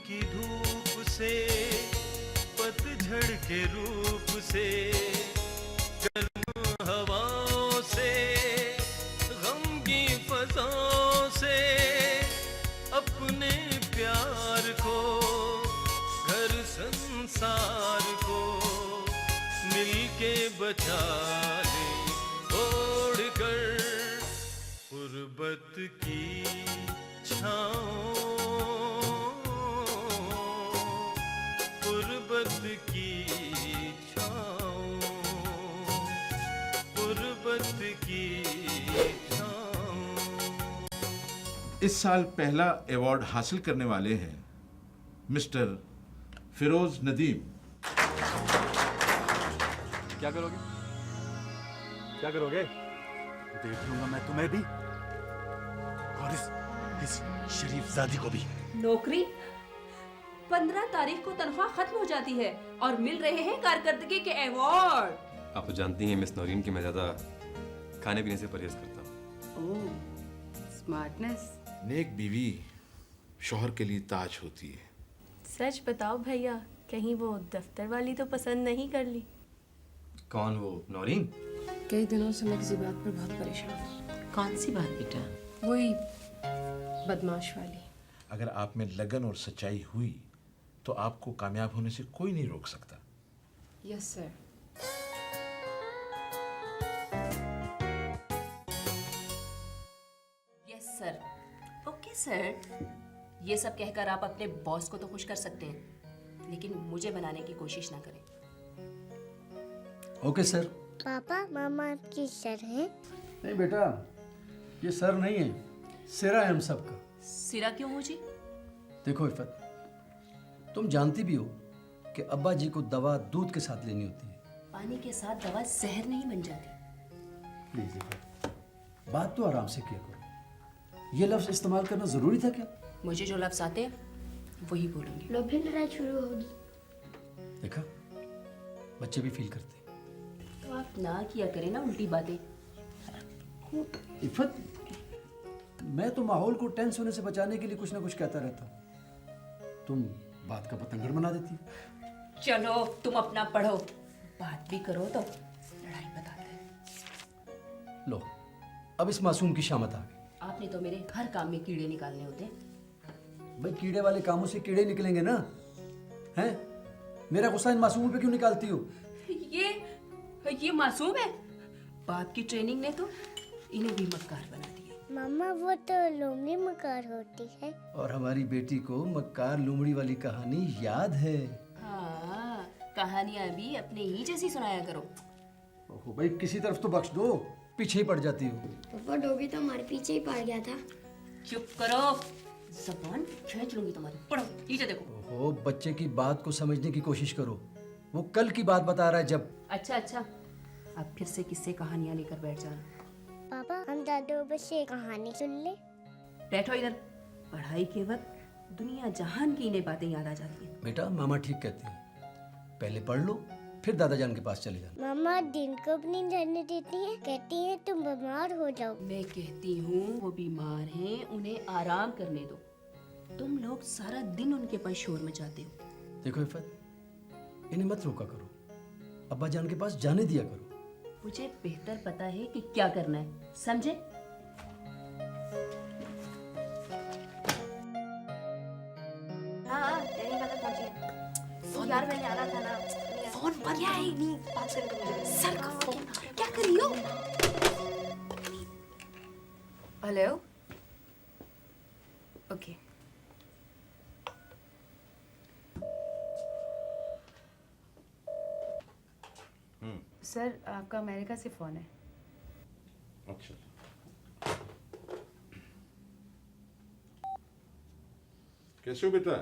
की धूप से, पतझड़ के रूप से, गर्म हवाओं से, गम की फजाओं से, अपने प्यार को, घर संसार को मिलके बचा ले, ओढ़ कर गुर्बत की छाँव, गुर्बत की छाँव, गुर्बत की छाँव। इस साल पहला अवार्ड हासिल करने वाले हैं मिस्टर फिरोज नदीम। क्या करोगे? क्या करोगे? देख लूंगा मैं तुम्हें भी और इस शरीफजादी को भी। नौकरी 15 तारीख को तनख्वाह खत्म हो जाती है और मिल रहे हैं कारकर्दगी के अवार्ड। आप तो जानती हैं मिस नौरीन कि मैं ज्यादा खाने पीने से परहेज करता हूँ। ओह, स्मार्टनेस। नेक बीवी शौहर के लिए ताज होती है। सच बताओ भैया, कहीं वो दफ्तर वाली तो पसंद नहीं कर ली? कौन वो नौरीन? कई दिनों से मैं किसी बात पर बहुत परेशान हूँ। कौन सी बात बेटा? वही बदमाश वाली। अगर आप में लगन और सच्चाई हुई तो आपको कामयाब होने से कोई नहीं रोक सकता। Yes sir. Yes sir. Okay sir. ये सब कहकर आप अपने बॉस को तो खुश कर सकते हैं, लेकिन मुझे बनाने की कोशिश ना करें। Okay sir. पापा मामा आपकी सर है? नहीं बेटा, ये सर नहीं है, सिरा है हम सबका। सिरा क्यों हो जी? देखो इफ़त, तुम जानती भी हो कि अब्बा जी को दवा दूध के साथ लेनी होती है। पानी के साथ दवा जहर नहीं बन जाती। प्लीज इफ़त, बात तो आराम से किया करो। ये लफ्ज़ इस्तेमाल करना ज़रूरी था क्या? मुझे जो लफ्ज आते हैं वही बोलूंगी। लो फिर लड़ाई शुरू होगी। देखा, बच्चे भी फील करते हैं। तो आप ना किया करें ना उल्टी बातें। इफ़त, मैं तो माहौल को टेंस होने से बचाने के लिए कुछ ना कुछ कहता रहता हूँ। तुम बात का पतंगड़ बना देती हो। चलो तुम अपना पढ़ो, बात भी करो तो लड़ाई बताते हैं। लो, अब इस मासूम की शामत आ गई। आपने तो मेरे हर काम में कीड़े निकालने होते हैं। भाई कीड़े वाले कामों से कीड़े निकलेंगे ना, हैं? मेरा गुस्सा इन मासूमों पे क्यों निकालती हो? ये मासूम है। बाप की ट्रेनिंग ने तो इन्हें भी मक्कार बना दिया। मामा वो तो लोमड़ी मकार होती है। और हमारी बेटी को मक्कार लोमड़ी वाली कहानी याद है। हाँ, कहानियां भी अपने ही जैसी सुनाया करो। ओहो भाई, किसी तरफ तो बख्श दो, पीछे ही पड़ जाती हो। पापा डोगी तो हमारे पीछे ही पड़ गया था। चुप करो, ज़बान खींच लूंगी तुम्हारी। पढ़ो, नीचे देखो। ओहो, बच्चे की बात को समझने की कोशिश करो। वो कल की बात बता रहा है जब। अच्छा, अब फिर से किससे कहानियां लेकर बैठ जाना। पापा हम दादू बस से कहानी सुन ले। बैठो इधर। पढ़ाई के वक्त दुनिया जहान की इन्हें बातें याद आ जाती हैं। बेटा, मामा ठीक कहती है, पहले पढ़ लो फिर दादा जान के पास चले जाना। मामा दिन को भी नहीं रहने देती है, कहती है तुम बीमार हो जाओ। मैं कहती हूँ वो बीमार हैं, उन्हें आराम करने दो। तुम लोग सारा दिन उनके पास शोर मचाते हो। देखो इफ़त, इन्हें मत रोका करो, अब्बा जान के पास जाने दिया करो। मुझे बेहतर पता है कि क्या करना है, समझे? हाँ, तेरी मदद पहुंची। फोन यार मैंने आना था ना। फोन पर क्या है? नहीं बात करने को मुझे। सर का फोन क्या कर रही हो? हेलो। ओके। सर, आपका अमेरिका से फोन है। अच्छा, कैसे हो बेटा?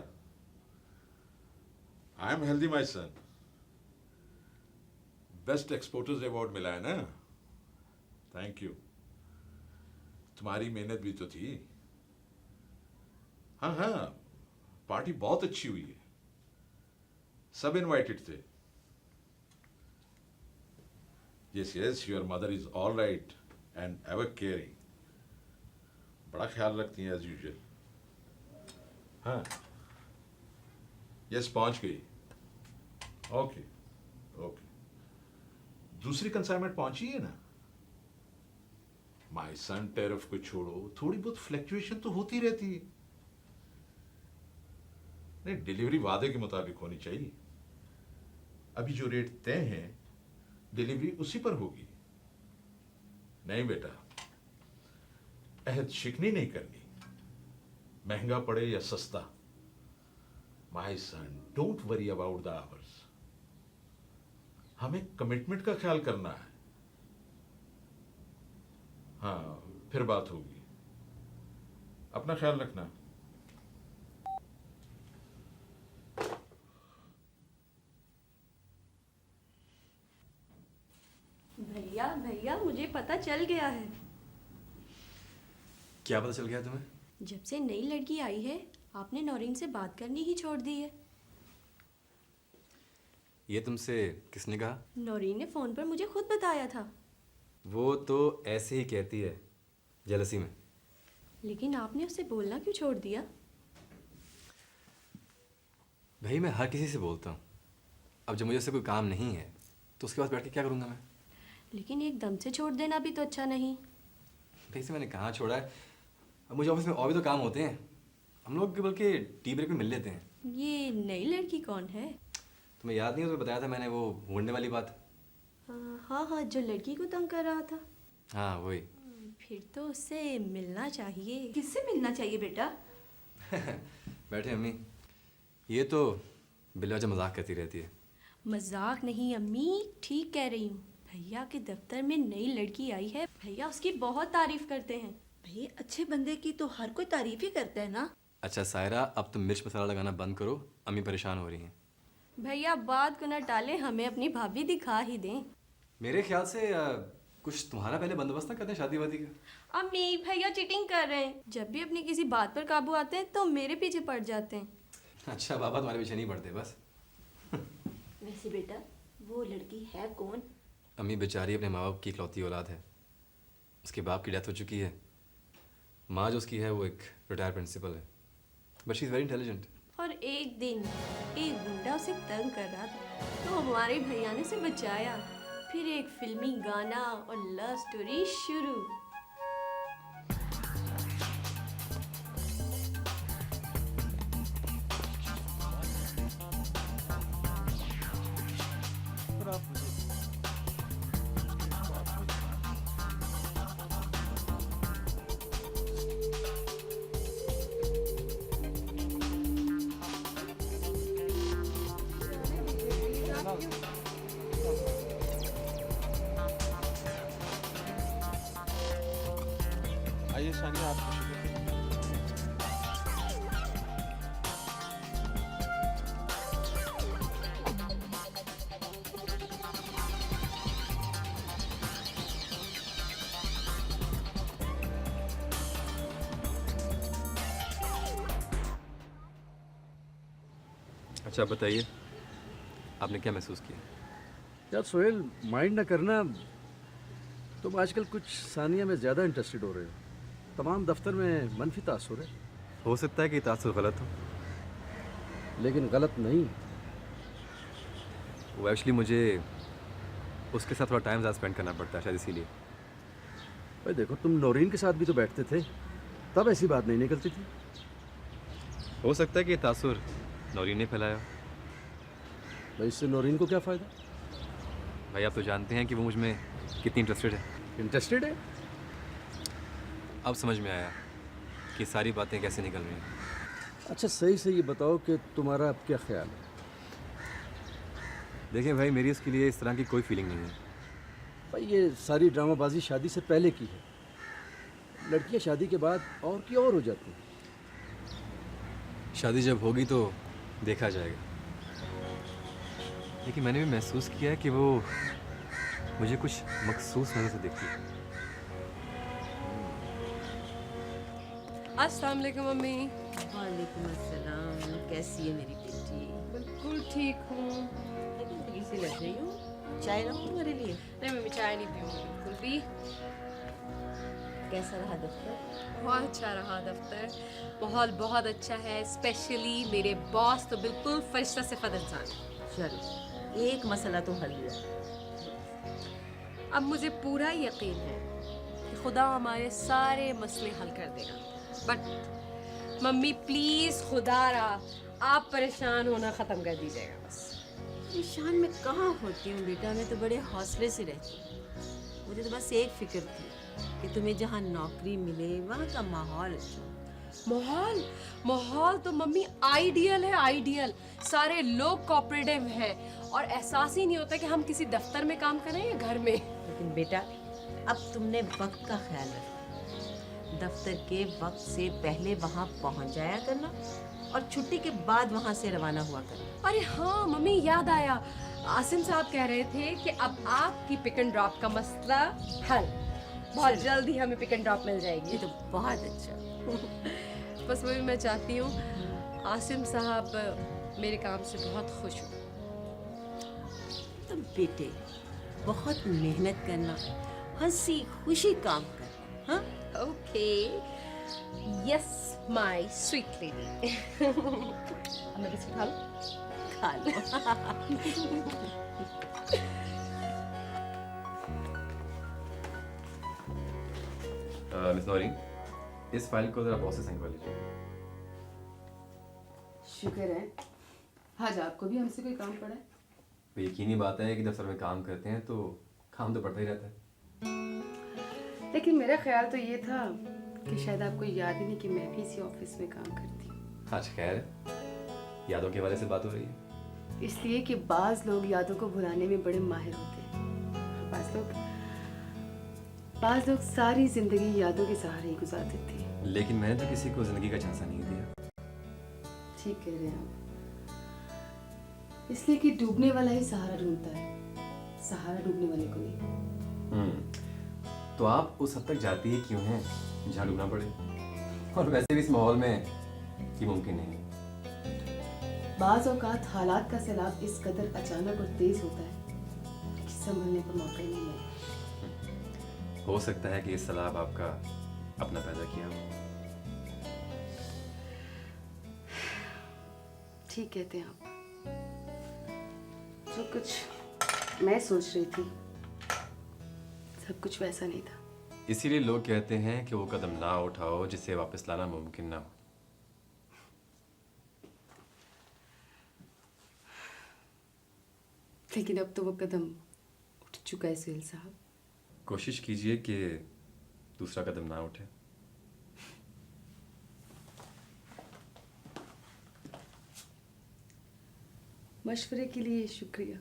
I am healthy my son. Best exporters award मिला है ना? Thank you. तुम्हारी मेहनत भी तो थी। हाँ, पार्टी बहुत अच्छी हुई है, सब इनवाइटेड थे। yes, your mother is all right and ever caring. बड़ा ख्याल रखती हैं as usual. हाँ, यस, पहुंच गई। ओके ओके, दूसरी कंसाइनमेंट पहुंची है ना? माय सन, टैरिफ को छोड़ो, थोड़ी बहुत फ्लक्चुएशन तो होती रहती है। नहीं, डिलीवरी वादे के मुताबिक होनी चाहिए। अभी जो रेट तय है, डिलीवरी उसी पर होगी। नहीं बेटा, अहद शिकनी नहीं करनी, महंगा पड़े या सस्ता। My son, don't worry about the hours. हमें कमिटमेंट का ख्याल करना है। हाँ, फिर बात होगी। अपना ख्याल रखना। भैया भैया मुझे पता चल गया है। क्या पता चल गया तुम्हें? जब से नई लड़की आई है आपने नौरीन से बात करनी ही छोड़ दी है। ये तुमसे किसने कहा? नौरीन ने फ़ोन पर मुझे खुद बताया था। वो तो ऐसे ही कहती है, जेलसी में। लेकिन आपने उससे बोलना क्यों छोड़ दिया? भाई मैं हर किसी से बोलता हूँ। अब जब मुझे उससे कोई काम नहीं है तो उसके पास बैठ के क्या करूँगा मैं? लेकिन एकदम से छोड़ देना भी तो अच्छा नहीं। भाई से मैंने कहाँ छोड़ा है। अब मुझे ऑफिस में और भी तो काम होते हैं। हम लोग बल्कि टी ब्रेक में मिल लेते हैं। ये नई लड़की कौन है? तुम्हें याद नहीं है? तुम्हें बताया था मैंने, वो घूमने वाली बात। हाँ हाँ, जो लड़की को तंग कर रहा था। हाँ वही। फिर तो उससे मिलना चाहिए। किससे मिलना चाहिए बेटा? बैठे अम्मी। ये तो बिलवजह मजाक करती रहती है। मजाक नहीं अम्मी, ठीक कह रही हूँ। भैया के दफ्तर में नई लड़की आई है, भैया उसकी बहुत तारीफ करते हैं। भाई अच्छे बंदे की तो हर कोई तारीफ ही करता है ना। अच्छा सायरा, अब तुम मिर्च मसाला लगाना बंद करो, अम्मी परेशान हो रही हैं। भैया बात को न टाले, हमें अपनी भाभी दिखा ही दें। मेरे ख्याल से कुछ तुम्हारा पहले बंदोबस्त ना करते हैं शादी वादी का। अम्मी भैया चीटिंग कर रहे हैं। जब भी अपनी किसी बात पर काबू आते हैं तो मेरे पीछे पड़ जाते हैं। अच्छा बाबा तुम्हारे पीछे नहीं पड़ते बस। वैसे बेटा वो लड़की है कौन? अम्मी बेचारी अपने माँ बाप की इकलौती औलाद है। उसके बाप की डेथ हो चुकी है। माँ जो उसकी है वो एक रिटायर्ड प्रिंसिपल है, but she is very intelligent. और एक दिन एक गुंडा उसे तंग कर रहा था तो हमारे भैया ने उसे बचाया। फिर एक फिल्मी गाना और लव स्टोरी शुरू। आइए सानिया, आप अच्छा बताइए, आपने क्या महसूस किया? यार सोहेल, माइंड ना करना, तुम आजकल कुछ सानिया में ज़्यादा इंटरेस्टेड हो रहे हो। तमाम दफ्तर में मनफी तासुर है। हो सकता है कि तासुर गलत हो। लेकिन गलत नहीं। वो एक्चुअली मुझे उसके साथ थोड़ा टाइम ज़्यादा स्पेंड करना पड़ता है शायद इसीलिए। भाई देखो, तुम नौरीन के साथ भी तो बैठते थे, तब ऐसी बात नहीं निकलती थी। हो सकता है कि तासुर नौरीन ने फैलाया। भाई इससे नौरीन को क्या फ़ायदा? भाई आप तो जानते हैं कि वो मुझ में कितनी इंटरेस्टेड है। इंटरेस्टेड है? अब समझ में आया कि सारी बातें कैसे निकल रही हैं। अच्छा सही से ये बताओ कि तुम्हारा अब क्या ख्याल है? देखिए भाई, मेरी उसके लिए इस तरह की कोई फीलिंग नहीं है। भाई ये सारी ड्रामाबाजी शादी से पहले की है। लड़कियां शादी के बाद और की और हो जाती हैं। शादी जब होगी तो देखा जाएगा। लेकिन मैंने भी महसूस किया है कि वो मुझे कुछ मखसूस नज़र से देखती है। अस्सलाम वालेकुम मम्मी। वालेकुम अस्सलाम। कैसी है मेरी बेटी? बिल्कुल ठीक हूँ। लेकिन थोड़ी सी लग रही हूँ। चाय लाऊं तुम्हारे लिए? नहीं मम्मी, चाय नहीं पीऊँगी बिल्कुल भी। कैसा रहा दफ्तर? बहुत अच्छा रहा दफ्तर, माहौल बहुत अच्छा है। स्पेशली मेरे बॉस तो बिल्कुल फरिश्ता सिफत इंसान है। चलो, एक मसला तो हल हुआ। अब मुझे पूरा यकीन है कि खुदा हमारे सारे मसले हल कर देगा। बट मम्मी प्लीज खुदारा आप परेशान होना ख़त्म कर दीजिएगा बस। परेशान मैं कहाँ होती हूँ बेटा, मैं तो बड़े हौसले से रहती हूँ। मुझे तो बस एक फिक्र थी कि तुम्हें जहाँ नौकरी मिले वहाँ का माहौल अच्छा हो। माहौल माहौल तो मम्मी आइडियल है, आइडियल। सारे लोग कोऑपरेटिव हैं और एहसास ही नहीं होता कि हम किसी दफ्तर में काम कर रहे हैं या घर में। लेकिन बेटा, अब तुमने वक्त का ख्याल रखना। दफ्तर के वक्त से पहले वहाँ पहुँच जाया करना और छुट्टी के बाद वहाँ से रवाना हुआ करना। अरे हाँ मम्मी, याद आया, आसिम साहब कह रहे थे कि अब आपकी पिक एंड ड्रॉप का मसला हल, बहुत जल्दी हमें पिक एंड ड्रॉप मिल जाएगी। ये तो बहुत अच्छा। बस वही मैं चाहती हूँ आसिम साहब मेरे काम से बहुत खुश हो। तुम बेटे बहुत मेहनत करना, हंसी खुशी काम करना। हाँ, okay, yes my sweet lady. अब मैं बिस्किट खा लूं? खा लो। मिस नौरीन, इस फाइल को जरा बॉस से साइन कर लीजिए। शुक्र है आज आपको भी हमसे कोई काम पड़ा है। तो यकीनी बात है कि जब सर में काम करते हैं तो काम तो पड़ता ही रहता है। लेकिन मेरा ख्याल तो ये था कि शायद आपको याद ही नहीं कि मैं भी इसी ऑफिस में काम करती हूँ। आज खैर है, यादों के हवाले से बात हो रही है। इसलिए कि बाज लोग यादों को भुलाने में बड़े माहिर होते हैं। बाज लोग सारी जिंदगी यादों के सहारे ही गुजार देते हैं। लेकिन मैंने तो किसी को जिंदगी का झांसा नहीं दिया। ठीक कह रहे हैं आप, इसलिए कि डूबने वाला ही सहारा ढूंढता है, सहारा डूबने वाले को नहीं। तो आप उस हद तक जाती है क्यों हैं जहाँ डूबना पड़े? और वैसे भी इस माहौल में ये मुमकिन नहीं है। बाज औकात हालात का सैलाब इस कदर अचानक और तेज होता है कि संभलने का मौका ही नहीं मिलता। हो सकता है कि इस सलाब आपका अपना पैदा किया हो। ठीक कहते हैं आप। जो कुछ मैं सोच रही थी सब कुछ वैसा नहीं था। इसीलिए लोग कहते हैं कि वो कदम ना उठाओ जिसे वापस लाना मुमकिन ना हो। लेकिन अब तो वो कदम उठ चुका है सुहेल साहब। कोशिश कीजिए कि दूसरा कदम ना उठे। मशवरे के लिए शुक्रिया।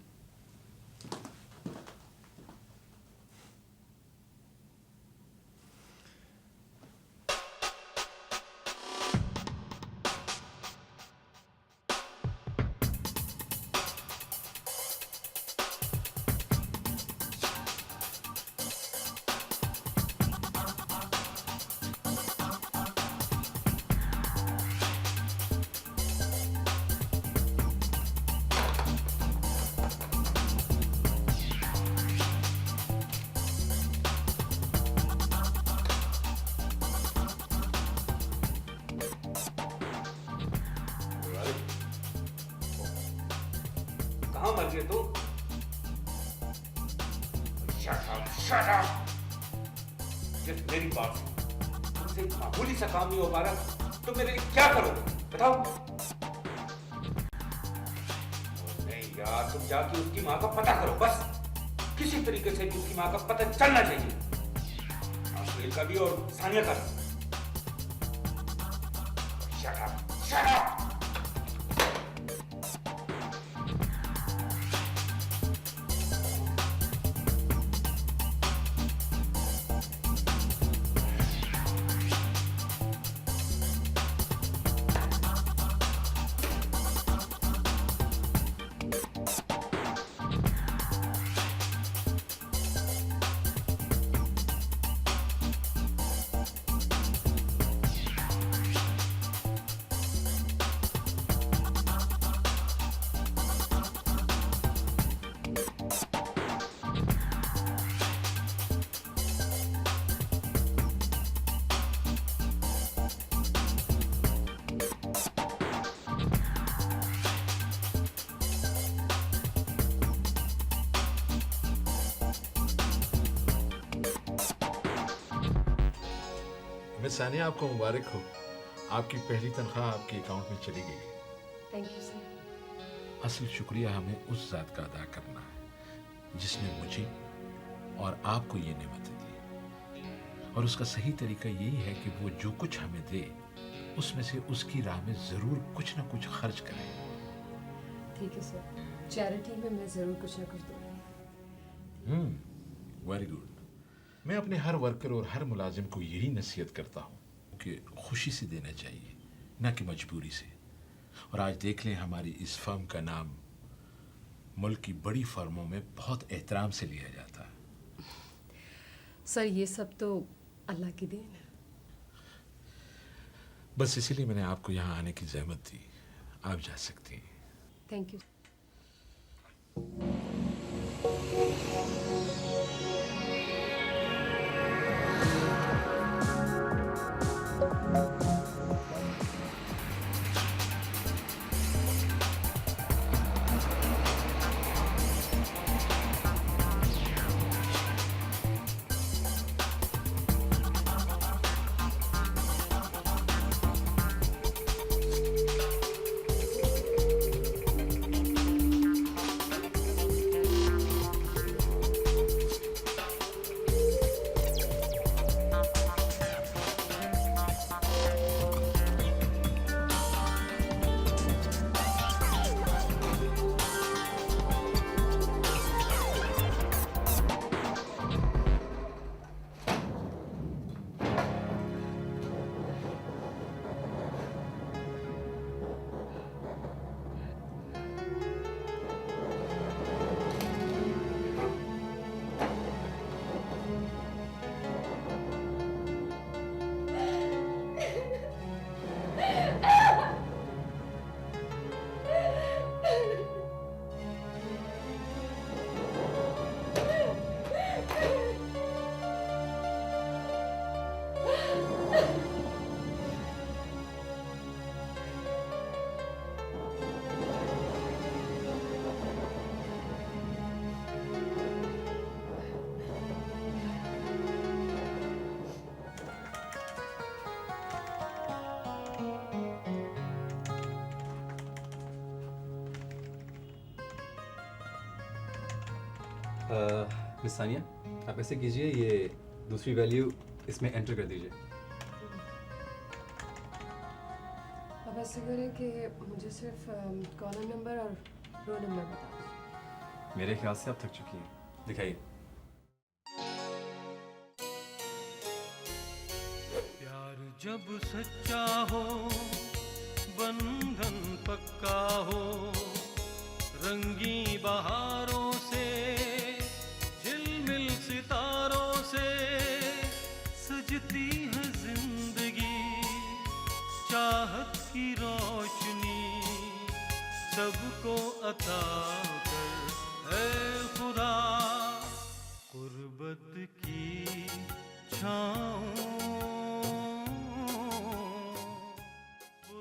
कहाँ मर गए तुम? Shut up! सिर्फ मेरी बात सुनो। तुमसे एक मामूली सा काम नहीं हो पा रहा, तो मेरे लिए क्या करोगे? बताओ। नहीं यार, तुम जाके उसकी माँ का पता करो बस। किसी तरीके से भी उसकी माँ का पता चलना चाहिए। आश्विल का भी और सानिया का भी। Shut up! Shut up! Miss Sania, आपको मुबारक हो। आपकी पहली तनख्वाह आपके अकाउंट में चली गई। Thank you sir. असल शुक्रिया हमें उस ज़ात का अदा करना है जिसने मुझे और आपको ये नेमतें दी, और उसका सही तरीका यही है कि वो जो कुछ हमें दे उसमें से उसकी राह में ज़रूर कुछ ना कुछ खर्च करें। ठीक है सर, चैरिटी में मैं ज़रूर कुछ ना कुछ दूँगी। Very good. मैं अपने हर वर्कर और हर मुलाजिम को यही नसीहत करता हूँ कि खुशी से देना चाहिए, ना कि मजबूरी से। और आज देख लें, हमारी इस फर्म का नाम मुल्क की बड़ी फर्मों में बहुत एहतराम से लिया जाता है। सर ये सब तो अल्लाह की देन है। बस इसीलिए मैंने आपको यहाँ आने की जहमत दी। आप जा सकती हैं। Thank you. मिस सानिया, आप ऐसे कीजिए, ये दूसरी वैल्यू इसमें एंटर कर दीजिए। अब ऐसे करें कि मुझे सिर्फ कॉलम नंबर और रो नंबर बता दीजिए। मेरे ख्याल से आप थक चुकी हैं, दिखाइए। प्यार जब सच्चा हो, बंधन पक्का हो, रंगी बहारों से, झिलमिल सितारों से सजती है जिंदगी, चाहत की रोशनी सबको अता कर ऐ खुदा, गुर्बत की छाँव।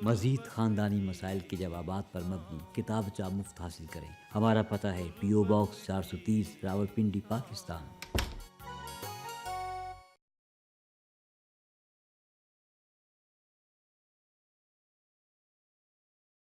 मज़ीद ख़ानदानी मसाइल के जवाबात पर मबनी किताबचा मुफ्त हासिल करें। हमारा पता है PO बॉक्स 430 रावलपिंडी पाकिस्तान।